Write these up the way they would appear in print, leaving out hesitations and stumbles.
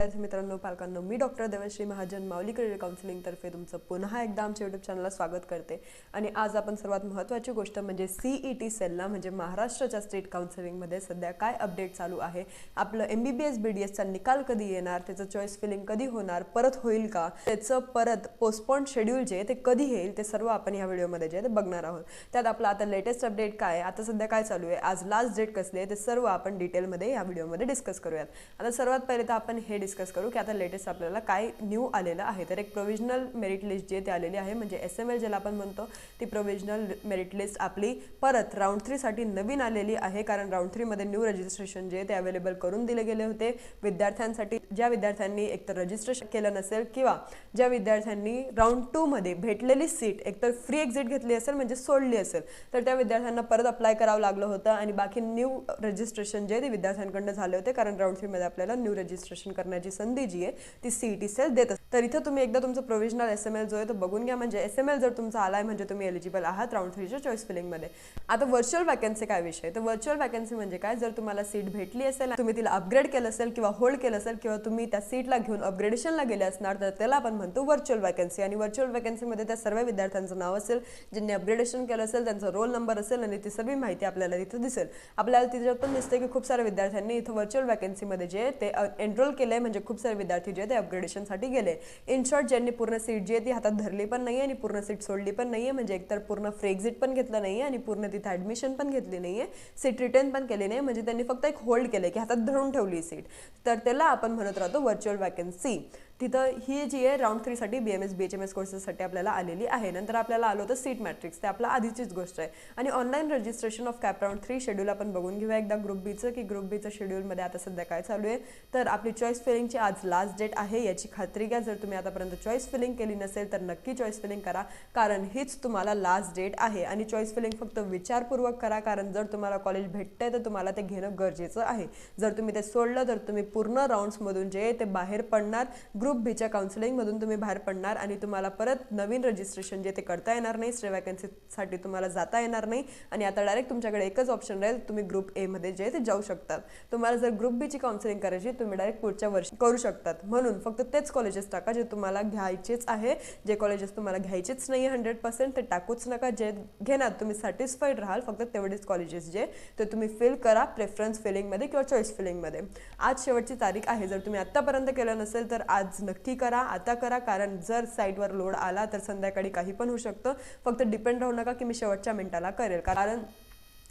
विद्यार्थी मित्रांनो, पालकांनो, मी डॉक्टर देवश्री महाजन माऊली career counselling तर्फे तुमचं पुन्हा एकदा आमच्या यूट्यूब चॅनलला स्वागत करते। आणि आज आपण सर्वात महत्त्वाची गोष्ट म्हणजे CET सेलला म्हणजे महाराष्ट्राच्या स्टेट काउन्सिलिंगमध्ये सध्या काय अपडेट चालू आहे, आपलं MBBS BDSचा निकाल कधी येणार, त्याचं चॉईस फिलिंग कधी होणार, परत होईल का, त्याचं परत पोस्टपोन शेड्यूल जे ते कधी येईल ते सर्व आपण या व्हिडिओमध्ये जे ते बघणार आहोत। त्यात आपलं आता लेटेस्ट अपडेट काय आहे, आता सध्या काय चालू आहे, आज लास्ट डेट कसली आहे, ते सर्व आपण डिटेलमध्ये या व्हिडिओमध्ये डिस्कस करूयात। आता सर्वात पहिले तर आपण हे डिस्कस करू की आता लेटेस्ट आपल्याला काय न्यू आलेलं आहे। तर एक प्रोविजनल मेरिट लिस्ट जे ते आलेली आहे म्हणजे SML ज्याला आपण म्हणतो, ती प्रोविजनल मेरिट लिस्ट आपली परत राऊंड 3 साठी नवीन आलेली आहे। कारण राऊंड 3 मध्ये न्यू रजिस्ट्रेशन जे ते अवेलेबल करून दिले गेले होते विद्यार्थ्यांसाठी। ज्या विद्यार्थ्यांनी एकतर रजिस्ट्रेशन केलं नसेल किंवा ज्या विद्यार्थ्यांनी राऊंड 2 मध्ये भेटलेली सीट एकतर फ्री एक्झिट घेतली असेल म्हणजे सोडली असेल, तर त्या विद्यार्थ्यांना परत अप्लाय करावं लागलं होतं आणि बाकी न्यू रजिस्ट्रेशन जे ते विद्यार्थ्यांकडून झाले होते। कारण राऊंड 3 मध्ये आपल्याला न्यू रजिस्ट्रेशन करण्याची संधी जी आहे ती CET सेल देत असते। तर इथं तुम्ही एकदा तुमचं प्रोविजनल SML जो आहे तो बघून घ्या। म्हणजे SML जर तुमचा आलाय म्हणजे तुम्ही एलिजिबल आहात राऊंड 3 च्या चॉईस फिलिंग मध्ये। आता व्हर्च्युअल वॅकन्सी काय विषय, तर व्हर्च्युअल वॅकन्सी म्हणजे काय, जर तुम्हाला सीट भेटली असेल, तुम्ही तिला अपग्रेड केलं असेल किंवा होल्ड केलं असेल किंवा तुम्ही त्या सीटला घेऊन अपग्रेडेशनला गेले असणार, तर त्याला आपण म्हणतो व्हर्च्युअल वॅकन्सी। आणि व्हर्च्युअल वॅकन्सीमध्ये त्या सर्व विद्यार्थ्यांचं नाव असेल, ज्यांनी अपग्रेडेशन केलं असेल, त्यांचा रोल नंबर असेल आणि ती सर्व माहिती आपल्याला तिथे दिसेल। आपल्याला तिथे पण दिसते की खूप साऱ्या विद्यार्थ्यांनी इथं व्हर्च्युअल वॅकन्सीमध्ये जे ते एनरोल केलंय, म्हणजे खूप सारे विद्यार्थी जे ते अपग्रेडेशनसाठी गेले। इन शॉर्ट, ज्यांनी पूर्ण सीट जी आहे ती हातात धरली पण नाहीये आणि पूर्ण सीट सोडली पण नाहीये, म्हणजे एकतर पूर्ण फ्री एक्झिट पण घेतलं नाहीये आणि पूर्ण तिथे ऍडमिशन पण घेतली नाहीये, सीट रिटर्न पण केली नाही, म्हणजे त्यांनी फक्त एक होल्ड केले की हातात धरून ठेवली सीट, तर त्याला आपण म्हणत राहतो व्हर्च्युअल वॅकन्सी। तिथं ही जी आहे राऊंड 3 साठी BMS BHMS कोर्सेससाठी आपल्याला आलेली आहे। नंतर आपल्याला आलं होतं सीट मॅट्रिक्स, ते आपला आधीचीच गोष्ट आहे। आणि online registration of cap round 3 schedule आपण बघून घेऊया एकदा ग्रुप बीचं, की ग्रुप बीचं शेड्यूलमध्ये आता सध्या काय चालू आहे। तर आपली चॉईस फिलिंगची आज लास्ट डेट आहे, याची खात्री घ्या। जर तुम्ही आतापर्यंत चॉईस फिलिंग केली नसेल तर नक्की चॉईस फिलिंग करा, कारण हीच तुम्हाला लास्ट डेट आहे। आणि चॉईस फिलिंग फक्त विचारपूर्वक करा, कारण जर तुम्हाला कॉलेज भेटतंय तर तुम्हाला ते घेणं गरजेचं आहे। जर तुम्ही ते सोडलं तर तुम्ही पूर्ण राऊंड्समधून जे ते बाहेर पडणार, ग्रुप बीच्या काउन्सिलिंगमधून तुम्ही बाहेर पडणार आणि तुम्हाला परत नवीन रजिस्ट्रेशन जे ते करता येणार नाही, स्टे वॅकन्सीसाठी तुम्हाला जाता येणार नाही। आणि आता डायरेक्ट तुमच्याकडे एकच ऑप्शन राहील, तुम्ही ग्रुप ए मध्ये जे ते जाऊ शकतात। तुम्हाला जर ग्रुप बीची काउन्सिलिंग करायची, तुम्ही डायरेक्ट पुढच्या वर्षी करू शकतात। म्हणून फक्त तेच कॉलेजेस टाका जे तुम्हाला घ्यायचेच आहे। जे कॉलेजेस तुम्हाला घ्यायचेच नाही 100% ते टाकूच नका। जे घेणार तुम्ही सॅटिस्फाईड राहाल, फक्त तेवढेच कॉलेजेस जे ते तुम्ही फिल करा प्रेफरन्स फिलिंगमध्ये किंवा चॉईस फिलिंगमध्ये। आज शेवटची तारीख आहे, जर तुम्ही आत्तापर्यंत केलं नसेल तर आज नक्की करा, आता करा, कारण जर साईटवर लोड आला तर संध्याकाळी काही पण होऊ शकतं। फक्त डिपेंड राहू नका की मी शेवटच्या मिनिटाला करेल, कारण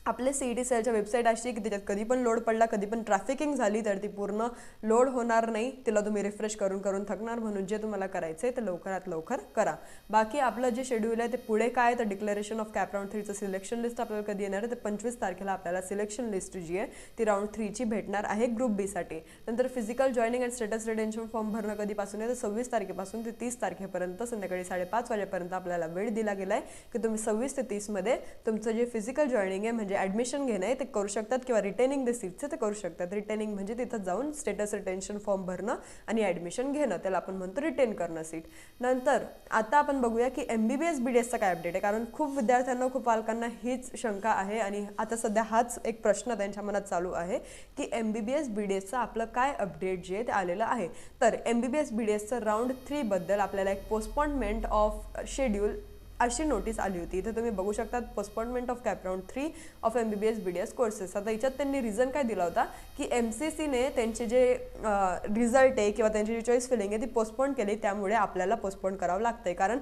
आपले CET सेलच्या वेबसाईट अशी की त्याच्यात कधी पण लोड पडला, कधी पण ट्रॅफिकिंग झाली तर ती पूर्ण लोड होणार नाही, तिला तुम्ही रिफ्रेश करून करून थकणार। म्हणून जे तुम्हाला करायचं आहे ते लवकरात लवकर करा। बाकी आपलं जे शेड्यूल आहे ते पुढे काय, तर डिक्लेरेशन ऑफ कॅप राऊंड 3चं सिलेक्शन लिस्ट आपल्याला कधी येणार आहे, तर 25 तारखेला आपल्याला सिलेक्शन लिस्ट जी आहे ती राऊंड 3 ची भेटणार आहे ग्रुप बी साठी। नंतर physical joining and status retention form भरणं कधीपासून आहे, तर 26 तारखेपासून ते 30 तारखेपर्यंत संध्याकाळी 5:30 वाजेपर्यंत आपल्याला वेळ दिला गेलाय की तुम्ही 26 ते 30 मध्ये तुमचं जे फिजिकल जॉईनिंग आहे म्हणजे ॲडमिशन घेणं आहे ते करू शकतात, किंवा रिटेनिंग द सीटचं ते करू शकतात। रिटेनिंग म्हणजे तिथं जाऊन स्टेटस रिटेन्शन फॉर्म भरणं आणि ॲडमिशन घेणं, त्याला आपण म्हणतो रिटेन करणं सीट। नंतर आता आपण बघूया की MBBS BDSचा काय अपडेट आहे, कारण खूप विद्यार्थ्यांना खूप पालकांना हीच शंका आहे आणि आता सध्या हाच एक प्रश्न त्यांच्या मनात चालू आहे की MBBS BDSचं आपलं काय अपडेट जे ते आलेलं आहे। तर MBBS BDSचं राऊंड 3 बद्दल आपल्याला एक पोस्टपोनमेंट ऑफ शेड्यूल अशी नोटीस आली होती। इथे तुम्ही बघू शकता postponement of cap round 3 of MBBS BDS courses. आता याच्यात त्यांनी रिझन काय दिला होता की MCCने त्यांचे जे रिझल्ट आहे किंवा त्यांची जी चॉईस फिलिंग आहे ती पोस्टपोन केली, त्यामुळे आपल्याला पोस्टपोन करावं लागतंय। कारण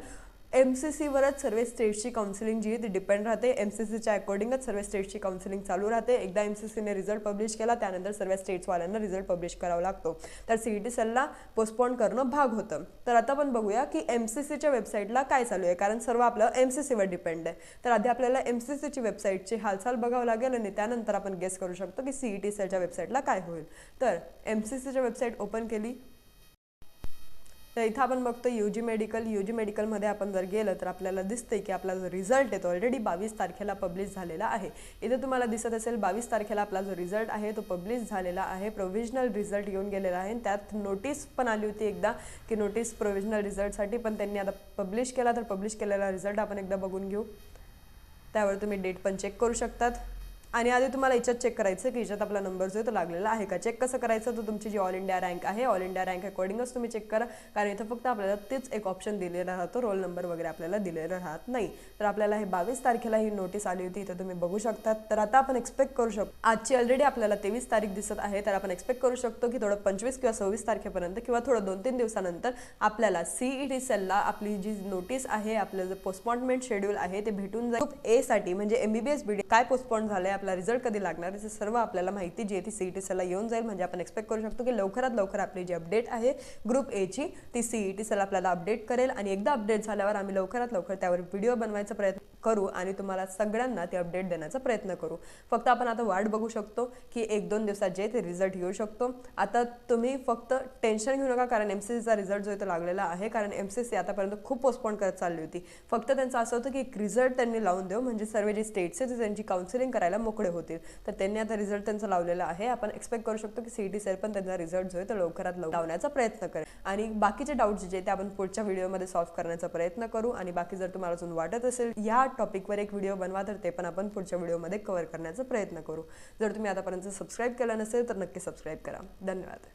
MCC वरच सर्व स्टेट्सची काउन्सिलिंग जी आहे ती डिपेंड राहते। MCCच्या अकॉर्डिंगच सर्व स्टेट्सची काउन्सिलिंग चालू राहते। एकदा MCCने रिझल्ट पब्लिश केला त्यानंतर सर्व स्टेट्सवाल्यांना रिझल्ट पब्लिश करावा लागतो, तर CET सेलला पोस्टपोन करणं भाग होतं। तर आता आपण बघूया की MCCच्या वेबसाईटला काय चालू आहे, कारण सर्व आपलं MCCवर डिपेंड आहे। तर आधी आपल्याला MCCची वेबसाईटची हालचाल बघावं लागेल आणि त्यानंतर आपण गेस करू शकतो की CET सेलच्या वेबसाईटला काय होईल। तर MCCच्या वेबसाईट ओपन केली तर इथं आपण बघतो UG मेडिकलमध्ये आपण जर गेलं तर आपल्याला दिसते की आपला जो रिझल्ट आहे तो ऑलरेडी 22 तारखेला पब्लिश झालेला आहे। इथे तुम्हाला दिसत असेल 22 तारखेला आपला जो रिझल्ट आहे तो पब्लिश झालेला आहे, प्रोव्हिजनल रिझल्ट येऊन गेलेला आहे। त्यात नोटीस पण आली होती एकदा की नोटीस प्रोव्हिजनल रिझल्टसाठी, पण त्यांनी आता पब्लिश केला, तर पब्लिश केलेला रिझल्ट आपण एकदा बघून घेऊ। त्यावर तुम्ही डेट पण चेक करू शकतात। आणि आधी तुम्हाला याच्यात चेक करायचं की याच्यात आपला नंबर जो आहे तो लागलेला आहे का. चेक कसं करायचं, तर तुमची जी ऑल इंडिया रँक आहे, ऑल इंडिया रँक अकॉर्डिंगच तुम्ही चेक करा, कारण इथं फक्त आपल्याला तेच एक ऑप्शन दिलेला राहतो, रोल नंबर वगैरे आपल्याला दिलेला राहत नाही. तर आपल्याला हे 22 तारखेला ही नोटीस आली होती, इथं तुम्ही बघू शकता. तर आता आपण एक्सपेक्ट करू शकतो, आजची ऑलरेडी आपल्याला 23 तारीख दिसत आहे, तर आपण एक्सपेक्ट करू शकतो की थोडं 25 किंवा 26 तारखेपर्यंत किंवा थोडं 2-3 दिवसानंतर आपल्याला CET सेलला आपली जी नोटीस आहे, आपलं जे पोस्टपॉन्टमेंट शेड्यूल आहे ते भेटून जाईल. ग्रुप ए साठी म्हणजे MBBS BD काय पोस्टपॉन्ट झालंय, आपला रिझल्ट कधी लागणार, हे सर्व आपल्याला माहिती जी आहे ती CET सेलला येऊन जाईल. म्हणजे आपण एक्सपेक्ट करू शकतो की लवकरात लवकर आपली जी अपडेट आहे ग्रुप ए ची ती CET सेल आपल्याला अपडेट करेल, आणि एकदा अपडेट झाल्यावर आम्ही लवकरात लवकर त्यावर व्हिडिओ बनवायचा प्रयत्न करू आणि तुम्हाला सगळ्यांना ते अपडेट देण्याचा प्रयत्न करू. फक्त आपण आता वाट बघू शकतो की 1-2 दिवसात जे ते रिझल्ट येऊ शकतो. आता तुम्ही फक्त टेन्शन घेऊ नका, कारण MCCचा रिझल्ट जो आहे तो लागलेला आहे, कारण MCC आतापर्यंत खूप पोस्टपोन करत चालली होती. फक्त त्यांचं असं होतं की एक रिझल्ट त्यांनी लावून देऊ, म्हणजे सर्व जे स्टेट्स आहेत त्यांची काउन्सिलिंग करायला मोकळे होतील. तर त्यांनी आता रिझल्ट त्यांचा लावलेला आहे. आपण एक्सपेक्ट करू शकतो की CET सेल पण त्यांचा रिझल्ट जो आहे तो लवकरात लवकर लावण्याचा प्रयत्न करेल, आणि बाकीचे डाऊट्स जे ते आपण पुढच्या व्हिडिओमध्ये सॉल्व्ह करण्याचा प्रयत्न करू. आणि बाकी जर तुम्हाला अजून वाटत असेल या टॉपिकवर एक व्हिडिओ बनवा, तर ते पण आपण पुढच्या व्हिडिओमध्ये कव्हर करण्याचा प्रयत्न करू. जर तुम्ही आतापर्यंत सबस्क्राईब केलं नसेल तर नक्की सबस्क्राईब करा. धन्यवाद.